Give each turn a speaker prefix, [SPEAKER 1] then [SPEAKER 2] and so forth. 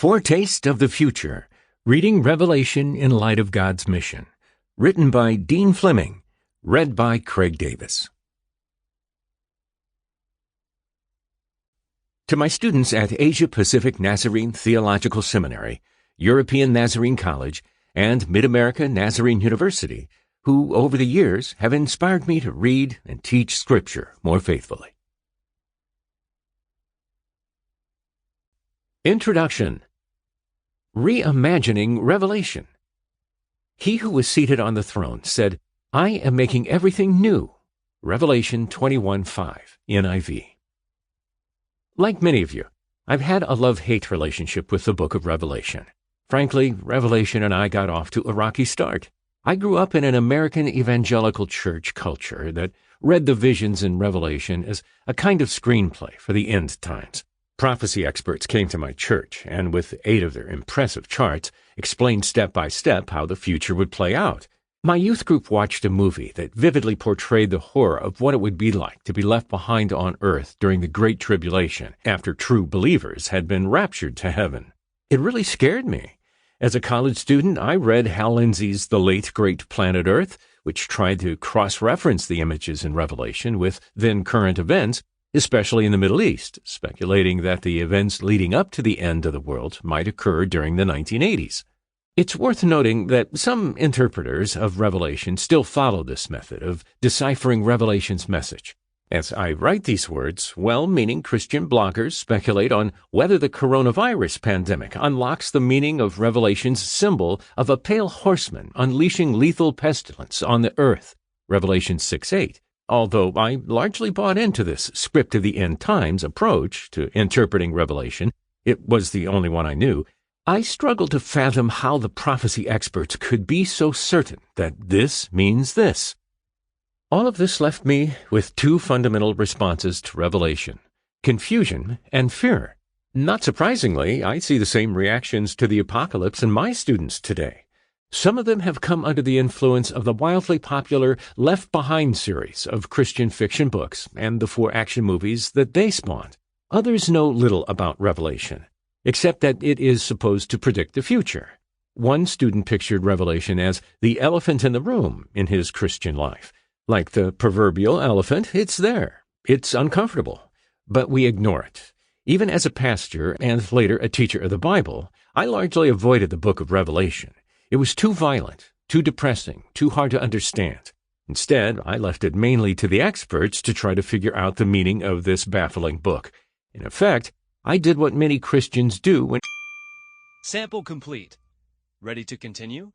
[SPEAKER 1] Foretaste of the Future, Reading Revelation in Light of God's Mission. Written by Dean Flemming. Read by Craig Davis. To my students at Asia Pacific Nazarene Theological Seminary, European Nazarene College, and Mid-America Nazarene University, who over the years have inspired me to read and teach Scripture more faithfully. Introduction. Reimagining Revelation. He who was seated on the throne said, "I am making everything new." Revelation 21:5, NIV. Like many of you, I've had a love-hate relationship with the book of Revelation. Frankly, Revelation and I got off to a rocky start. I grew up in an American evangelical church culture that read the visions in Revelation as a kind of screenplay for the end times. Prophecy experts came to my church and, with the aid of their impressive charts, explained step by step how the future would play out. My youth group watched a movie that vividly portrayed the horror of what it would be like to be left behind on earth during the Great Tribulation after true believers had been raptured to heaven. It really scared me. As a college student, I read Hal Lindsey's The Late Great Planet Earth, which tried to cross-reference the images in Revelation with then-current events, especially in the Middle East, speculating that the events leading up to the end of the world might occur during the 1980s. It's worth noting that some interpreters of Revelation still follow this method of deciphering Revelation's message. As I write these words, well-meaning Christian bloggers speculate on whether the coronavirus pandemic unlocks the meaning of Revelation's symbol of a pale horseman unleashing lethal pestilence on the earth, Revelation 6:8. Although I largely bought into this script of the end times approach to interpreting Revelation, it was the only one I knew, I struggled to fathom how the prophecy experts could be so certain that this means this. All of this left me with two fundamental responses to Revelation: confusion and fear. Not surprisingly, I see the same reactions to the apocalypse in my students today. Some of them have come under the influence of the wildly popular Left Behind series of Christian fiction books and the 4 action movies that they spawned. Others know little about Revelation, except that it is supposed to predict the future. One student pictured Revelation as the elephant in the room in his Christian life. Like the proverbial elephant, it's there. It's uncomfortable, but we ignore it. Even as a pastor and later a teacher of the Bible, I largely avoided the book of Revelation. It was too violent, too depressing, too hard to understand. Instead, I left it mainly to the experts to try to figure out the meaning of this baffling book. In effect, I did what many Christians do when...
[SPEAKER 2] Sample complete. Ready to continue?